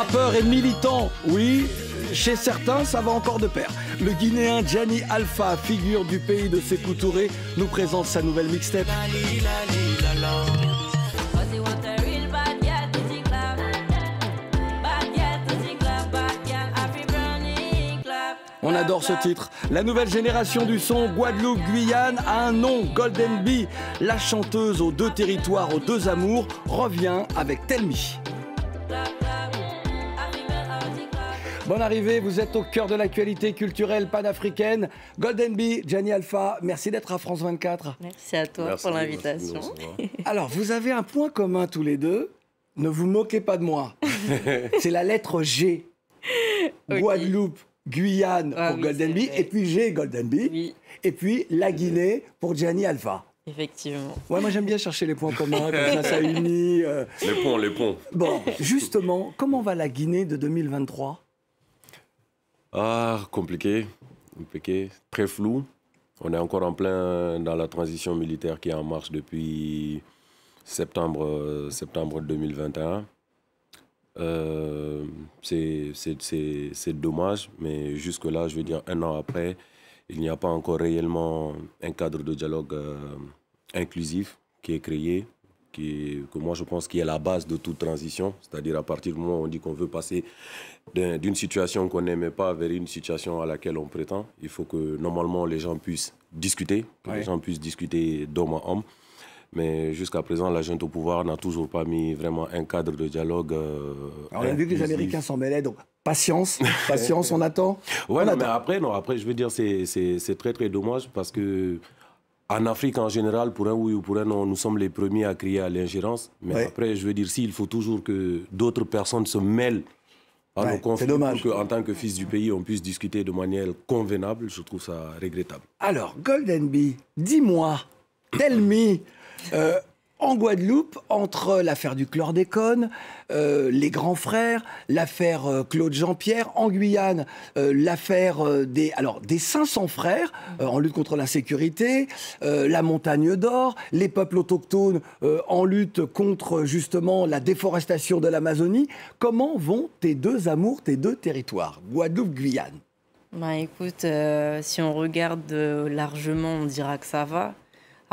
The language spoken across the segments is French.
Rappeur et militant, oui, chez certains, ça va encore de pair. Le Guinéen Gianni Alpha, figure du pays de Sékou Touré, nous présente sa nouvelle mixtape. On adore ce titre. La nouvelle génération du son Guadeloupe-Guyane a un nom, Golden Bee. La chanteuse aux deux territoires, aux deux amours, revient avec Tell Me. Bonne arrivée, vous êtes au cœur de l'actualité culturelle panafricaine. Golden Bee, Gianni Alpha, merci d'être à France 24. Merci à toi pour l'invitation. Alors, vous avez un point commun tous les deux. Ne vous moquez pas de moi. C'est la lettre G. Okay. Guadeloupe. Guyane pour Golden Bee, et puis G Golden Bee, oui. Et puis la Guinée pour Gianni Alpha. Effectivement. Ouais, moi j'aime bien chercher les points communs, comme ça unit. Les ponts. Bon, justement, comment va la Guinée de 2023 ? Ah, compliqué, très flou. On est encore en plein dans la transition militaire qui est en marche depuis septembre 2021. C'est dommage, mais jusque-là, je veux dire, un an après, il n'y a pas encore réellement un cadre de dialogue inclusif qui est créé, que moi je pense qui est la base de toute transition, c'est-à-dire à partir du moment où on dit qu'on veut passer d'une situation qu'on n'aimait pas vers une situation à laquelle on prétend, il faut que normalement les gens puissent discuter, les gens puissent discuter d'homme à homme. Mais jusqu'à présent, la junte au pouvoir n'a toujours pas mis vraiment un cadre de dialogue. On a vu que les Américains s'en mêlaient, donc patience, on attend. Ouais, mais après, je veux dire, c'est très très dommage parce que en Afrique en général, pour un oui ou pour un non, nous sommes les premiers à crier à l'ingérence. Mais après, je veux dire, s'il faut toujours que d'autres personnes se mêlent à nos conflits pour qu'en tant que fils du pays, on puisse discuter de manière convenable, je trouve ça regrettable. Alors, Golden Bee, dis-moi, tell me. En Guadeloupe, entre l'affaire du chlordécone, les grands frères, l'affaire Claude Jean-Pierre, en Guyane, l'affaire des 500 frères en lutte contre l'insécurité, la montagne d'or, les peuples autochtones en lutte contre justement la déforestation de l'Amazonie. Comment vont tes deux amours, tes deux territoires, Guadeloupe-Guyane ? Bah écoute, si on regarde largement, on dira que ça va.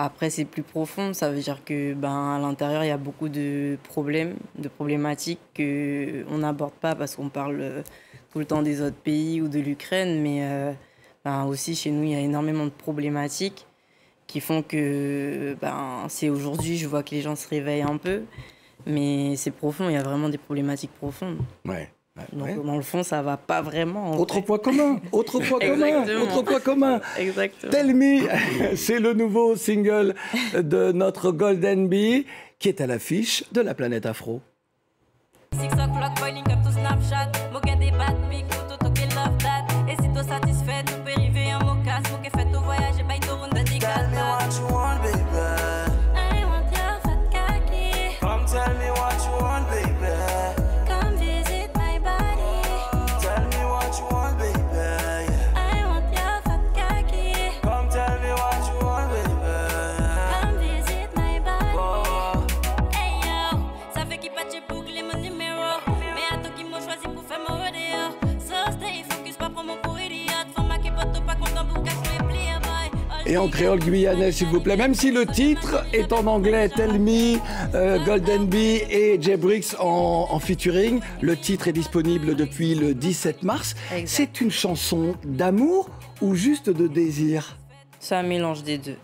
Après, c'est plus profond, ça veut dire que à l'intérieur, il y a beaucoup de problèmes, de problématiques qu'on n'aborde pas parce qu'on parle tout le temps des autres pays ou de l'Ukraine, mais aussi chez nous, il y a énormément de problématiques qui font que c'est aujourd'hui, je vois que les gens se réveillent un peu, mais c'est profond, il y a vraiment des problématiques profondes. Ouais. Donc, dans le fond, ça va pas vraiment. Autre point commun. Exactement. Tell Me, c'est le nouveau single de notre Golden Bee qui est à l'affiche de la planète Afro. Et en créole guyanais, s'il vous plaît, même si le titre est en anglais, Tell Me, Golden Bee et J-Brix en featuring. Le titre est disponible depuis le 17 mars. Exact. C'est une chanson d'amour ou juste de désir ? C'est un mélange des deux.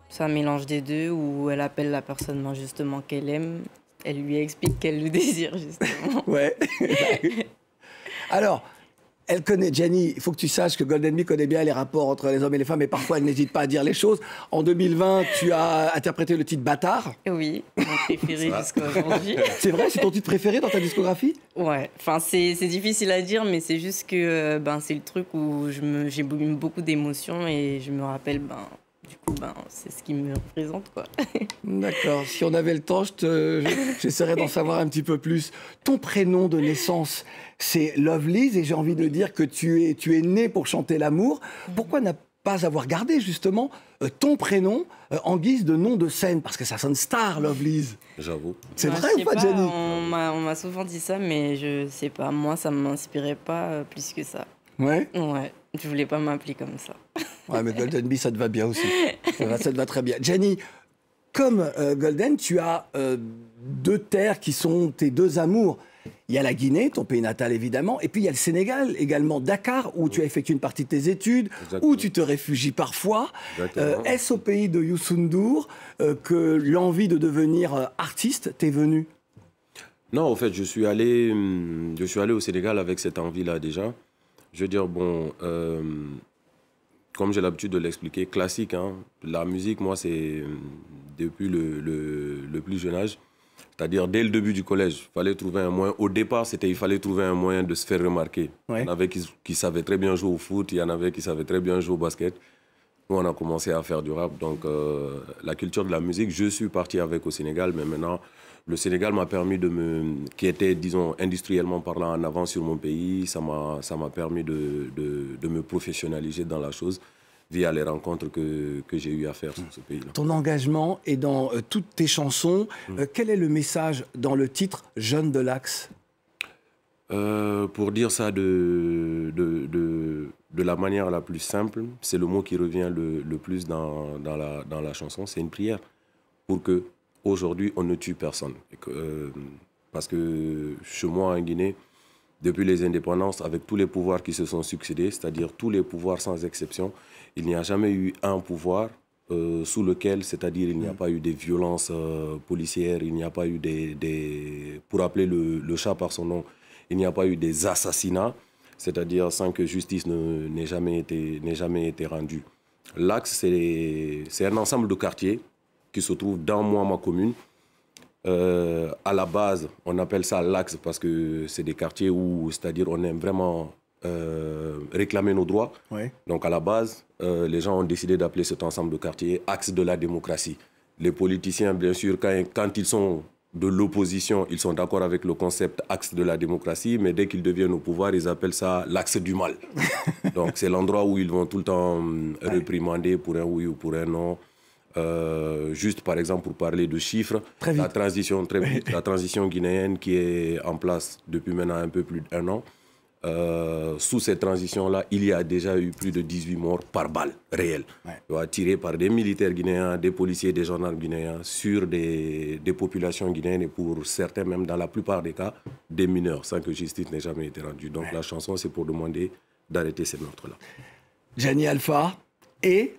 C'est un mélange des deux où elle appelle la personne justement qu'elle aime. Elle lui explique qu'elle le désire, justement. Ouais. Alors, elle connaît, Gianni, il faut que tu saches que Golden Bee connaît bien les rapports entre les hommes et les femmes, et parfois elle n'hésite pas à dire les choses. En 2020, tu as interprété le titre Bâtard. Oui, mon préféré jusqu'à aujourd'hui. C'est vrai, c'est ton titre préféré dans ta discographie ? Ouais, enfin c'est difficile à dire, mais c'est juste que c'est le truc où j'ai beaucoup d'émotions et je me rappelle, du coup, c'est ce qui me représente, quoi. D'accord. Si on avait le temps, j'essaierais d'en savoir un petit peu plus. Ton prénom de naissance, c'est Lovelyz, et j'ai envie de dire que tu es né pour chanter l'amour. Pourquoi n'a pas avoir gardé justement ton prénom en guise de nom de scène, parce que ça sonne star, Lovelyz. J'avoue. C'est Moi, vrai je ou pas, sais Jenny? On m'a souvent dit ça, mais je sais pas. Moi, ça m'inspirait pas plus que ça. Ouais. Ouais, je voulais pas m'appeler comme ça. Ouais, mais Golden Bee, ça te va bien aussi. Ça te va très bien. Jenny, comme Golden, tu as deux terres qui sont tes deux amours. Il y a la Guinée, ton pays natal évidemment, et puis il y a le Sénégal également, Dakar, où tu as effectué une partie de tes études, Exactement. où tu te réfugies parfois. Exactement. Est-ce au pays de Youssou N'Dour que l'envie de devenir artiste t'est venue? Non, en fait, je suis allé au Sénégal avec cette envie-là déjà. Je veux dire, bon, comme j'ai l'habitude de l'expliquer, classique, hein, la musique, moi, c'est depuis le plus jeune âge. C'est-à-dire, dès le début du collège, il fallait trouver un moyen. Au départ, il fallait trouver un moyen de se faire remarquer. Ouais. Il y en avait qui savaient très bien jouer au foot, il y en avait qui savaient très bien jouer au basket. Nous, on a commencé à faire du rap. Donc, la culture de la musique, je suis parti avec au Sénégal, mais maintenant, le Sénégal m'a permis qui était, disons, industriellement parlant en avance sur mon pays, ça m'a permis de me professionnaliser dans la chose via les rencontres que j'ai eu à faire sur ce pays-là. Ton engagement est dans toutes tes chansons. Quel est le message dans le titre « Jeune de l'Axe » Pour dire ça de la manière la plus simple, c'est le mot qui revient le plus dans la chanson, c'est une prière pour que aujourd'hui on ne tue personne. Parce que chez moi en Guinée, depuis les indépendances, avec tous les pouvoirs qui se sont succédés, c'est-à-dire tous les pouvoirs sans exception, il n'y a jamais eu un pouvoir sous lequel, c'est-à-dire il n'y a pas eu des violences policières, il n'y a pas eu pour appeler le chat par son nom, il n'y a pas eu des assassinats, c'est-à-dire sans que justice n'ait jamais été rendue. L'Axe, c'est un ensemble de quartiers qui se trouvent dans ma commune. À la base, on appelle ça l'Axe parce que c'est des quartiers où, c'est-à-dire, on aime vraiment réclamer nos droits. Ouais. Donc, à la base, les gens ont décidé d'appeler cet ensemble de quartiers Axe de la démocratie. Les politiciens, bien sûr, quand ils sont de l'opposition, ils sont d'accord avec le concept Axe de la démocratie, mais dès qu'ils deviennent au pouvoir, ils appellent ça l'Axe du mal. Donc, c'est l'endroit où ils vont tout le temps réprimander pour un oui ou pour un non. Juste par exemple pour parler de chiffres, la transition guinéenne qui est en place depuis maintenant un peu plus d'1 an, sous cette transition-là, il y a déjà eu plus de 18 morts par balle réelle, tirées par des militaires guinéens, des policiers, des gendarmes guinéens sur des populations guinéennes et pour certains même dans la plupart des cas des mineurs sans que justice n'ait jamais été rendue. Donc la chanson c'est pour demander d'arrêter ces meurtres-là. Gianni Alpha et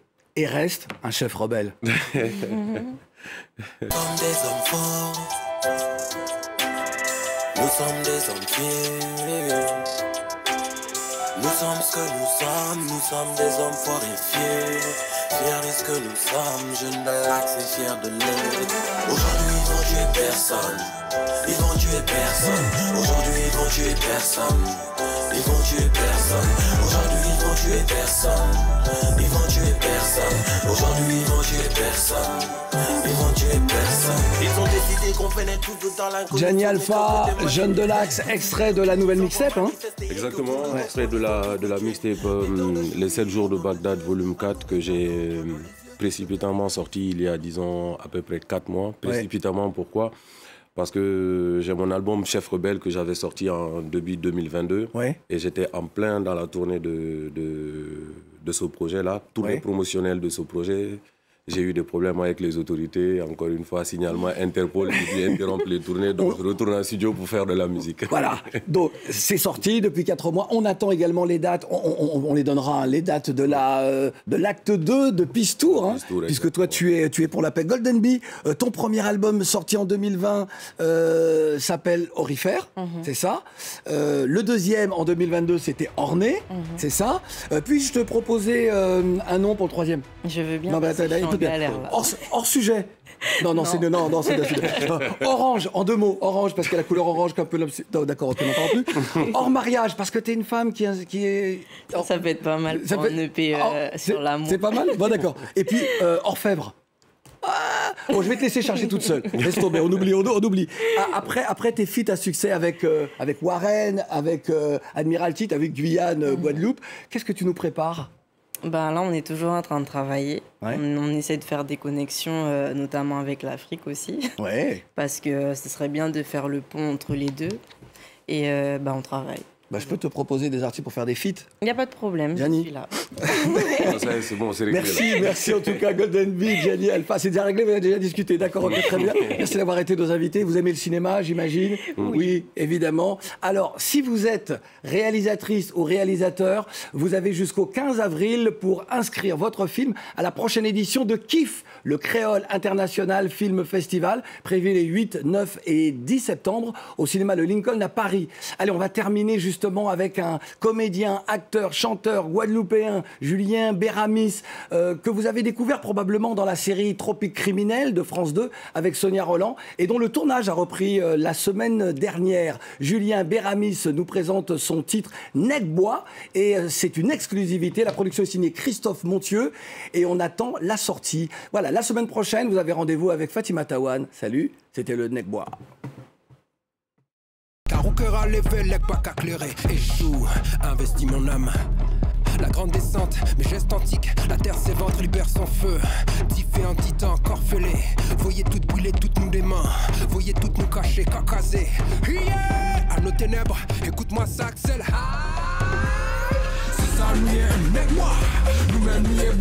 reste un chef rebelle. Comme des hommes forts, nous sommes des hommes fiers. Nous sommes ce que nous sommes des hommes forts et fiers. Fiers de ce que nous sommes, jeunes de l'Axe et fiers de l'être. Aujourd'hui ils vont tuer personne, ils vont tuer personne. Aujourd'hui ils vont tuer personne, ils vont tuer personne. Aujourd'hui ils vont tuer personne, ils vont tuer personne. Aujourd'hui ils vont tuer personne, ils vont tuer personne. Ils ont décidé qu'on venait tout dans l'inconnu. Gianni Alpha, Jeune de l'Axe, extrait de la nouvelle mixtape, hein? Exactement, extrait de la mixtape Les 7 jours de Bagdad, volume 4, que j'ai précipitamment sorti il y a, disons, à peu près 4 mois. Précipitamment, pourquoi? Parce que j'ai mon album Chef Rebelle que j'avais sorti en début 2022. Et j'étais en plein dans la tournée de ce projet-là. Tous les promotionnels de ce projet, j'ai eu des problèmes avec les autorités. Encore une fois, signalement Interpol qui interrompt les tournées. Donc je retourne en studio pour faire de la musique. Voilà, donc c'est sorti depuis 4 mois. On attend également les dates. On les donnera, hein, les dates de l'acte 2 de Peace Tour. Hein, puisque toi, tu es pour la paix. Golden Bee, ton premier album sorti en 2020 s'appelle Orifère, c'est ça. Le deuxième en 2022, c'était Orné, c'est ça. Puis-je te proposer un nom pour le troisième? Je veux bien. Non, mais attends, galère, hors sujet. Non, c'est orange, en 2 mots. Orange, parce que la couleur orange, un peu... Non, d'accord, on n'entend plus. Hors mariage, parce que t'es une femme qui est... Ça peut être pas mal pour un EP sur l'amour. C'est pas mal? Bon, d'accord. Et puis, orfèvre. Bon, je vais te laisser chercher toute seule. Laisse tomber, on oublie. Après tes feats à succès avec Warren, avec Admiralty, avec Guyane, Guadeloupe, qu'est-ce que tu nous prépares? Ben là, on est toujours en train de travailler. Ouais. On essaie de faire des connexions, notamment avec l'Afrique aussi, Ouais. parce que ce serait bien de faire le pont entre les deux. Et ben, on travaille. Bah, je peux te proposer des artistes pour faire des feats. Il n'y a pas de problème, Gianni. je suis là. Ça y est, c'est bon, c'est réglé. Merci, merci en tout cas Golden Beat, Gianni Alpha. C'est déjà réglé, vous avez déjà discuté. D'accord, ok, très bien. Merci d'avoir été nos invités. Vous aimez le cinéma, j'imagine? Oui, évidemment. Alors, si vous êtes réalisatrice ou réalisateur, vous avez jusqu'au 15 avril pour inscrire votre film à la prochaine édition de KIF, le Créole International Film Festival, prévu les 8, 9 et 10 septembre au cinéma Le Lincoln à Paris. Allez, on va terminer justement avec un comédien, acteur, chanteur guadeloupéen, Julien Béramis, que vous avez découvert probablement dans la série Tropique criminel de France 2 avec Sonia Rolland et dont le tournage a repris la semaine dernière. Julien Béramis nous présente son titre Necbois et c'est une exclusivité. La production est signée Christophe Montieu et on attend la sortie. Voilà, la semaine prochaine, vous avez rendez-vous avec Fatima Tawan. Salut, c'était le Necbois. Car au cœur à l'évêque, pas qu'à clairer. Et joue, investis mon âme. La grande descente, mes gestes antiques. La terre s'éventre, libère son feu. Diffé en titan, corps fêlé. Voyez tout brûler, toutes nous des mains. Voyez toutes nous cacher, cacaser. Yeah! À nos ténèbres, écoute-moi ça, Axel. C'est ça, nous y est, mec-moi. Nous-mêmes, nous y est,